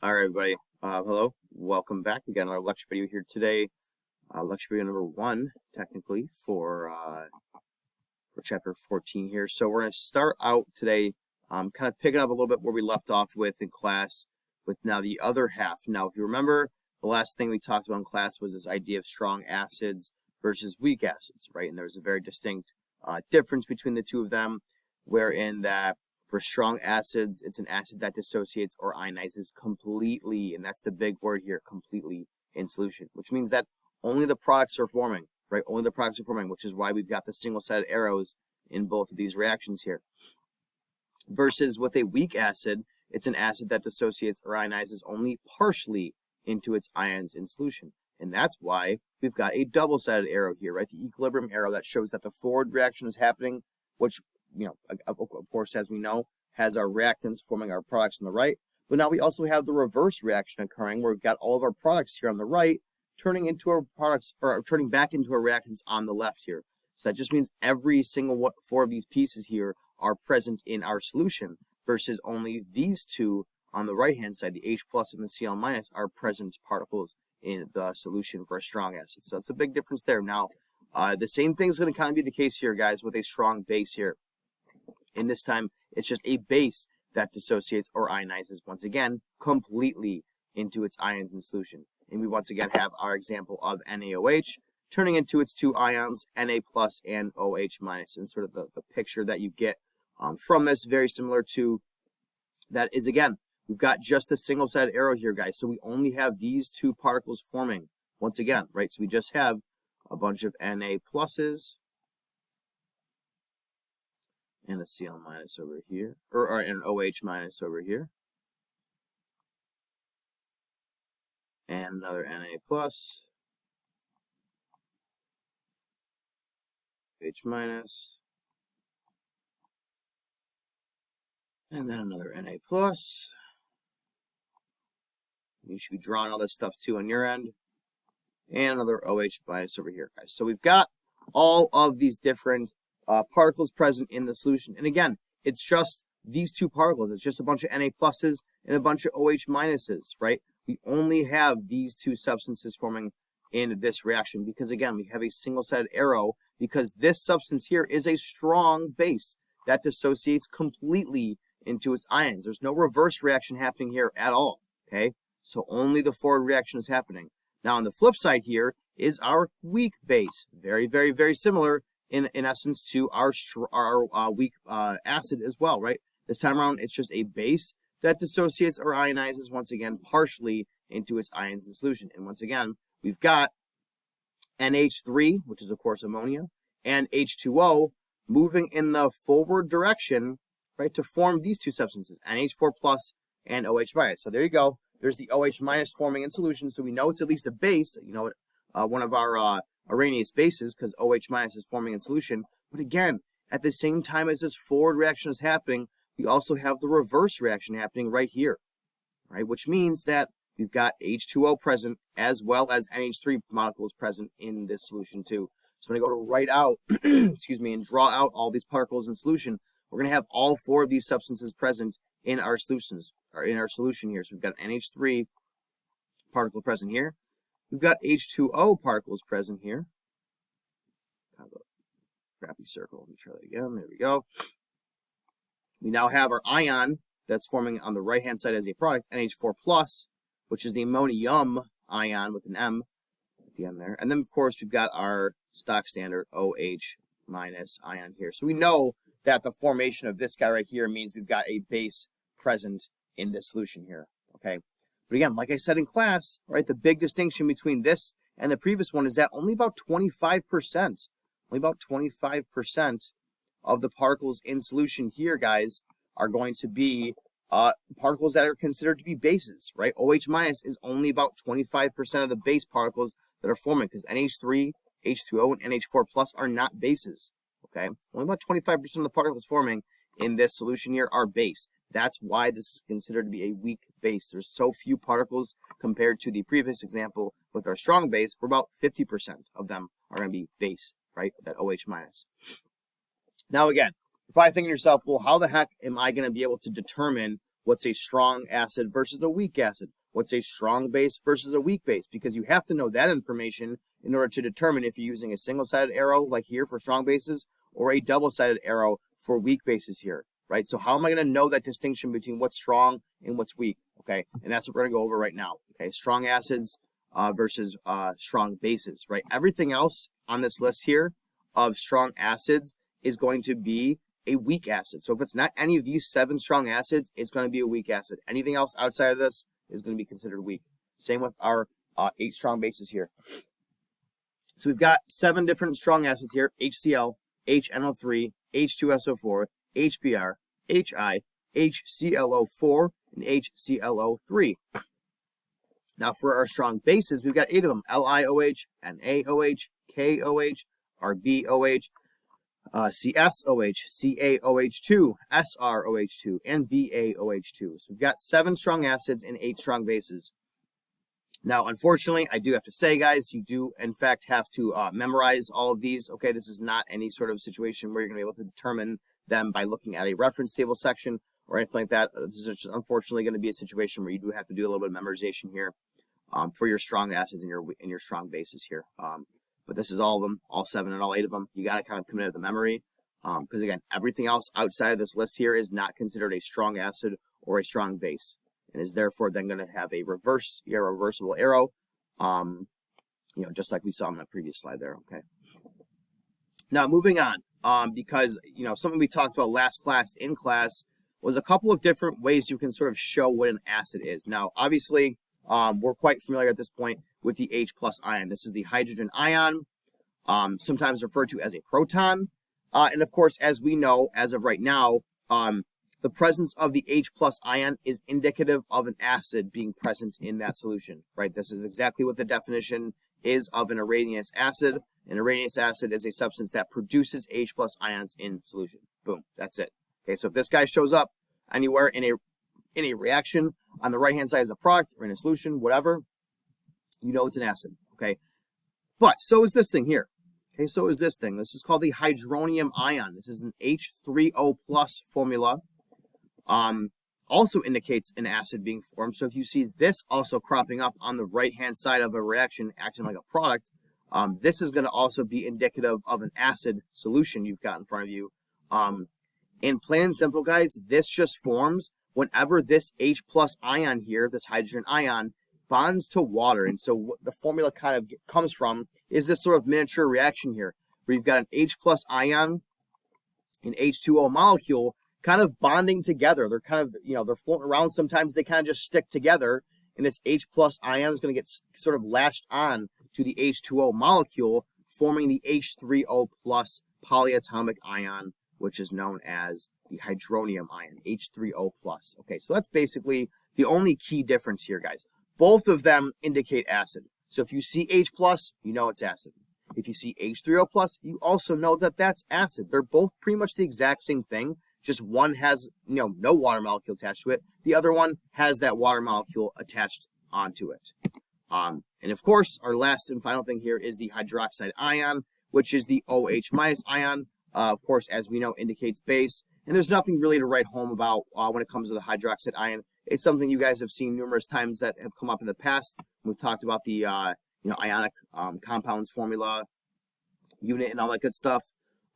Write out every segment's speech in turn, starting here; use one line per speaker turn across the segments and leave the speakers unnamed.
All right, everybody. Hello. Welcome back. We got another lecture video here today. Lecture video number 1, technically, for chapter 14 here. So we're going to start out today kind of picking up a little bit where we left off with in class with now the other half. Now, if you remember, the last thing we talked about in class was this idea of strong acids versus weak acids, right? And there's a very distinct difference between the two of them, wherein that for strong acids, it's an acid that dissociates or ionizes completely, and that's the big word here, completely in solution, which means that only the products are forming, right? Only the products are forming, which is why we've got the single-sided arrows in both of these reactions here. Versus with a weak acid, it's an acid that dissociates or ionizes only partially into its ions in solution. And that's why we've got a double-sided arrow here, right? The equilibrium arrow that shows that the forward reaction is happening, which, you know, of course, as we know, has our reactants forming our products on the right. But now we also have the reverse reaction occurring where we've got all of our products here on the right turning into our products, or turning back into our reactants on the left here. So that just means every single 4 of these pieces here are present in our solution versus only these two on the right-hand side, the H plus and the Cl minus, are present particles in the solution for a strong acid. So it's a big difference there. Now, the same thing is going to kind of be the case here, guys, with a strong base here. And this time, it's just a base that dissociates or ionizes, once again, completely into its ions in solution. And we once again have our example of NaOH turning into its 2 ions, Na plus and OH minus. And sort of the picture that you get from this, very similar to that is, again, we've got just a single-sided arrow here, guys. So we only have these 2 particles forming, once again, right? So we just have a bunch of Na pluses and a Cl minus over here, or an OH minus over here, and another Na plus, H minus, and then another Na plus. You should be drawing all this stuff too on your end, and another OH minus over here, guys. So we've got all of these different particles present in the solution. And again, it's just these 2 particles. It's just a bunch of Na pluses and a bunch of OH minuses, right? We only have these 2 substances forming in this reaction because, again, we have a single-sided arrow because this substance here is a strong base that dissociates completely into its ions. There's no reverse reaction happening here at all, okay? So only the forward reaction is happening. Now, on the flip side here is our weak base. Very, very, very similar in essence to our weak acid as well, right? This time around, it's just a base that dissociates or ionizes, once again, partially into its ions in solution. And once again, we've got NH3, which is, of course, ammonia, and H2O moving in the forward direction, right, to form these 2 substances, NH4 plus and OH minus. So there you go. There's the OH minus forming in solution, so we know it's at least a base, you know, one of our Arrhenius bases, because OH minus is forming in solution. But again, at the same time as this forward reaction is happening, we also have the reverse reaction happening right here, right? Which means that we've got H2O present as well as NH3 molecules present in this solution too. So when I go to write out, excuse me, and draw out all these particles in solution, we're going to have all 4 of these substances present in our solutions, or in our solution here. So we've got NH3 particle present here. We've got H2O particles present here. Kind of a crappy circle. Let me try that again. There we go. We now have our ion that's forming on the right-hand side as a product, NH4 plus, which is the ammonium ion with an M at the end there. And then, of course, we've got our stock standard OH minus ion here. So we know that the formation of this guy right here means we've got a base present in this solution here, okay? But again, like I said in class, right, the big distinction between this and the previous one is that only about 25% of the particles in solution here, guys, are going to be particles that are considered to be bases, right? OH minus is only about 25% of the base particles that are forming because NH3, H2O, and NH4 plus are not bases, okay? Only about 25% of the particles forming in this solution here are base. That's why this is considered to be a weak base. There's so few particles compared to the previous example with our strong base, where about 50% of them are going to be base, right? That OH minus. Now again, you're probably thinking to yourself, well, how the heck am I going to be able to determine What's a strong acid versus a weak acid? What's a strong base versus a weak base? Because you have to know that information in order to determine if you're using a single-sided arrow like here for strong bases or a double-sided arrow for weak bases here, right? So how am I going to know that distinction between what's strong and what's weak, okay? And that's what we're going to go over right now, okay? Strong acids versus strong bases, right? Everything else on this list here of strong acids is going to be a weak acid. So if it's not any of these 7 strong acids, it's going to be a weak acid. Anything else outside of this is going to be considered weak. Same with our 8 strong bases here. So we've got 7 different strong acids here: HCl, HNO3, H2SO4, HBr, HI, HClO4, and HClO3. Now for our strong bases, we've got 8 of them: LiOH, NaOH, KOH, RbOH, CSOH, CaOH2, SrOH2, and BaOH2. So we've got 7 strong acids and 8 strong bases. Now, unfortunately, I do have to say, guys, you do, in fact, have to memorize all of these. Okay, this is not any sort of situation where you're going to be able to determine them by looking at a reference table section or anything like that. This is just, unfortunately, going to be a situation where you do have to do a little bit of memorization here for your strong acids and your strong bases here. But this is all of them, all 7 and all 8 of them. You got to kind of commit to the memory because, again, everything else outside of this list here is not considered a strong acid or a strong base, and is therefore then going to have a reversible arrow, just like we saw on that previous slide there, okay? Now, moving on, because, something we talked about last class in class was a couple of different ways you can sort of show what an acid is. Now, obviously, we're quite familiar at this point with the H+ ion. This is the hydrogen ion, sometimes referred to as a proton. And of course, as we know, as of right now, the presence of the H+ ion is indicative of an acid being present in that solution, right? This is exactly what the definition is of an Arrhenius acid. An Arrhenius acid is a substance that produces H+ ions in solution. Boom, that's it. Okay, so if this guy shows up anywhere in a reaction on the right-hand side as a product or in a solution, whatever, you know it's an acid, okay? But so is this thing here. Okay, so is this thing. This is called the hydronium ion. This is an H3O+ formula. Also indicates an acid being formed. So if you see this also cropping up on the right-hand side of a reaction acting like a product, this is going to also be indicative of an acid solution you've got in front of you. In plain and simple, guys, this just forms whenever this H+ ion here, this hydrogen ion, bonds to water. And so what the formula kind of comes from is this sort of miniature reaction here, where you've got an H+ ion, an H2O molecule, kind of bonding together. They're kind of, they're floating around. Sometimes they kind of just stick together, and this H+ ion is going to get sort of latched on to the H2O molecule, forming the H3O+ polyatomic ion, which is known as the hydronium ion, H3O+. Okay, so that's basically the only key difference here, guys. Both of them indicate acid. So if you see H+, you know it's acid. If you see H3O+, you also know that that's acid. They're both pretty much the exact same thing. Just one has, no water molecule attached to it. The other one has that water molecule attached onto it. And of course, our last and final thing here is the hydroxide ion, which is the OH- ion. Of course, as we know, indicates base. And there's nothing really to write home about when it comes to the hydroxide ion. It's something you guys have seen numerous times that have come up in the past. We've talked about the, ionic compounds formula, unit, and all that good stuff.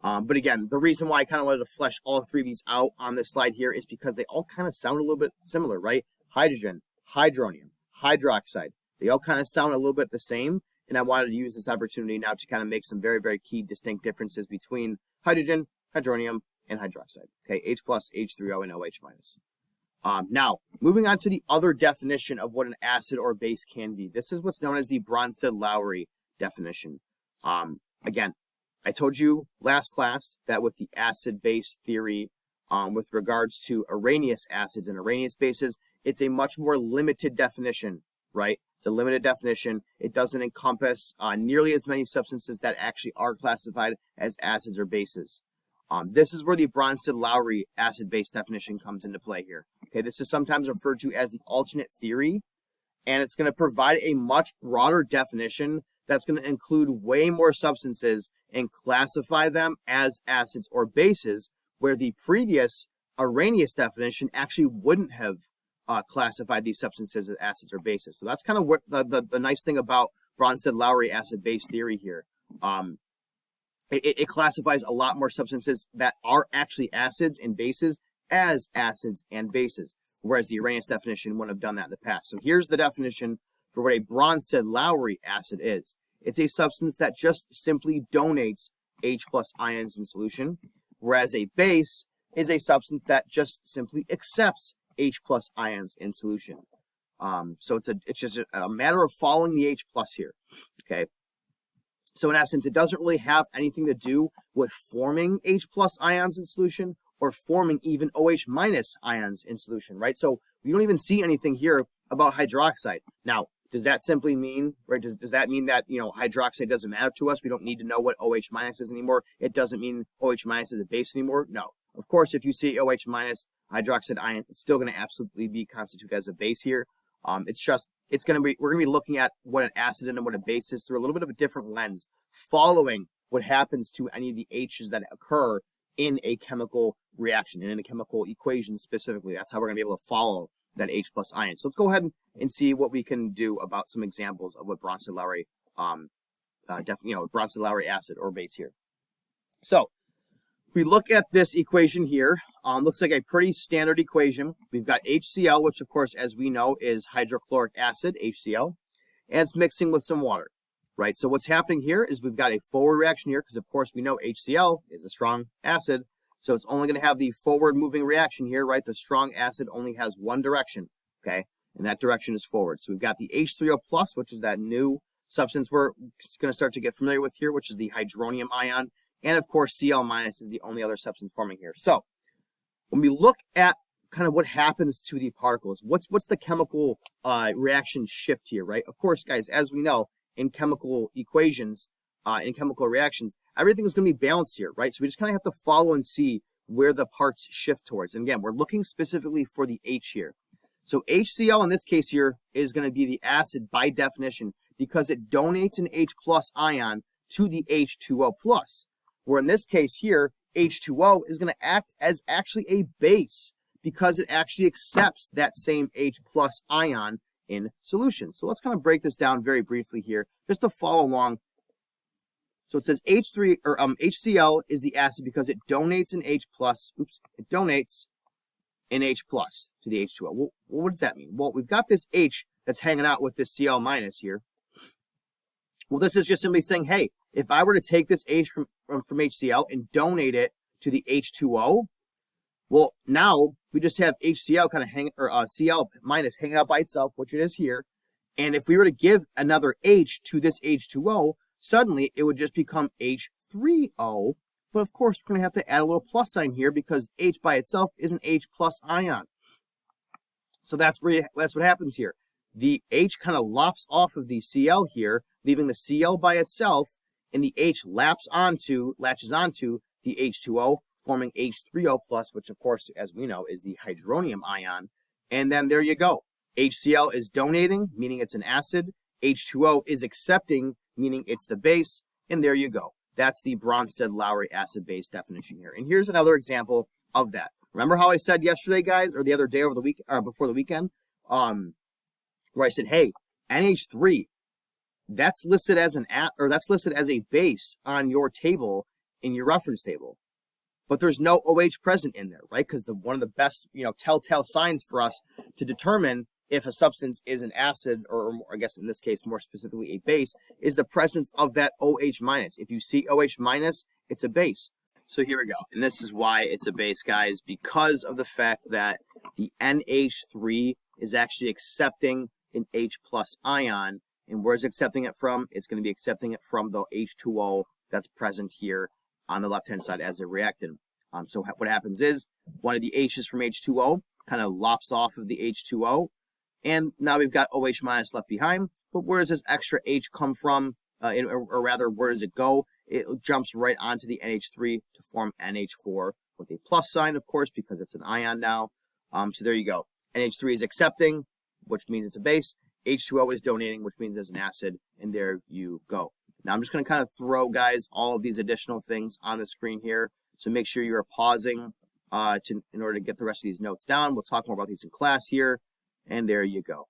But again, the reason why I kind of wanted to flesh all 3 of these out on this slide here is because they all kind of sound a little bit similar, right? Hydrogen, hydronium, hydroxide. They all kind of sound a little bit the same. And I wanted to use this opportunity now to kind of make some very, very key distinct differences between hydrogen, hydronium, and hydroxide. Okay, H+, H3O, and OH-. Now, moving on to the other definition of what an acid or base can be. This is what's known as the Bronsted-Lowry definition. Again, I told you last class that with the acid-base theory, with regards to Arrhenius acids and Arrhenius bases, it's a much more limited definition, right? It's a limited definition. It doesn't encompass nearly as many substances that actually are classified as acids or bases. This is where the Bronsted-Lowry acid-base definition comes into play here. Okay, this is sometimes referred to as the alternate theory, and it's going to provide a much broader definition that's going to include way more substances and classify them as acids or bases, where the previous Arrhenius definition actually wouldn't have classified these substances as acids or bases. So that's kind of what the nice thing about Bronsted-Lowry acid-base theory here. It classifies a lot more substances that are actually acids and bases as acids and bases, whereas the Arrhenius definition wouldn't have done that in the past. So here's the definition for what a Bronsted-Lowry acid is. It's a substance that just simply donates H+ ions in solution, whereas a base is a substance that just simply accepts H+ ions in solution. So it's just a matter of following the H+ here, okay? So in essence, it doesn't really have anything to do with forming H+ ions in solution or forming even OH- ions in solution, right? So we don't even see anything here about hydroxide. Now, does that simply mean, right, does that mean that, you know, hydroxide doesn't matter to us? We don't need to know what OH- is anymore? It doesn't mean OH- is a base anymore? No. Of course, if you see OH- hydroxide ion, it's still going to absolutely be constituted as a base here. We're going to be looking at what an acid and what a base is through a little bit of a different lens, following what happens to any of the H's that occur in a chemical reaction, in a chemical equation specifically. That's how we're going to be able to follow that H+ ion. So let's go ahead and see what we can do about some examples of what Bronsted-Lowry, Bronsted-Lowry acid or base here. So we look at this equation here. Looks like a pretty standard equation. We've got HCl, which of course, as we know, is hydrochloric acid, HCl, and it's mixing with some water, right? So what's happening here is we've got a forward reaction here, because of course we know HCl is a strong acid, so it's only going to have the forward moving reaction here, right? The strong acid only has one direction, okay? And that direction is forward. So we've got the H3O+, which is that new substance we're going to start to get familiar with here, which is the hydronium ion. And of course, Cl- is the only other substance forming here. So when we look at kind of what happens to the particles, what's the chemical reaction shift here, right? Of course, guys, as we know, in chemical equations, in chemical reactions, everything is going to be balanced here, right? So we just kind of have to follow and see where the parts shift towards. And again, we're looking specifically for the H here. So HCl in this case here is going to be the acid by definition because it donates an H+ ion to the H2O+. Where in this case here, H2O is going to act as actually a base because it actually accepts that same H+ ion in solution. So let's kind of break this down very briefly here, just to follow along. So it says HCl is the acid because it donates an H+, it donates an H+ to the H2O. Well, what does that mean? Well, we've got this H that's hanging out with this Cl- here. Well, this is just simply saying, hey, if I were to take this H from HCl and donate it to the H2O, well, now we just have HCl kind of Cl- hanging out by itself, which it is here. And if we were to give another H to this H2O, suddenly it would just become H3O. But of course, we're going to have to add a little plus sign here because H by itself is an H+ ion. So that's what happens here. The H kind of lops off of the Cl here, leaving the Cl by itself, and the H latches onto the H2O, forming H3O+, which of course, as we know, is the hydronium ion. And then there you go. HCl is donating, meaning it's an acid. H2O is accepting, meaning it's the base. And there you go. That's the Bronsted-Lowry acid-base definition here. And here's another example of that. Remember how I said yesterday, guys, or the other day over the week, or before the weekend, where I said, hey, NH3, that's listed as that's listed as a base on your table in your reference table, but there's no OH present in there, right? Because one of the best, telltale signs for us to determine if a substance is an acid, or I guess in this case more specifically a base, is the presence of that OH-. If you see OH-, it's a base. So here we go, and this is why it's a base, guys, because of the fact that the NH3 is actually accepting an H+ ion. And where's it accepting it from? It's going to be accepting it from the H2O that's present here on the left-hand side as a reactant. So what happens is one of the H's from H2O kind of lops off of the H2O, and now we've got OH- left behind. But where does this extra H come from? Or rather, where does it go? It jumps right onto the NH3 to form NH4 with a plus sign, of course, because it's an ion now. So there you go. NH3 is accepting, which means it's a base. H2O is donating, which means it's an acid, and there you go. Now I'm just going to kind of throw, guys, all of these additional things on the screen here. So make sure you are pausing in order to get the rest of these notes down. We'll talk more about these in class here, and there you go.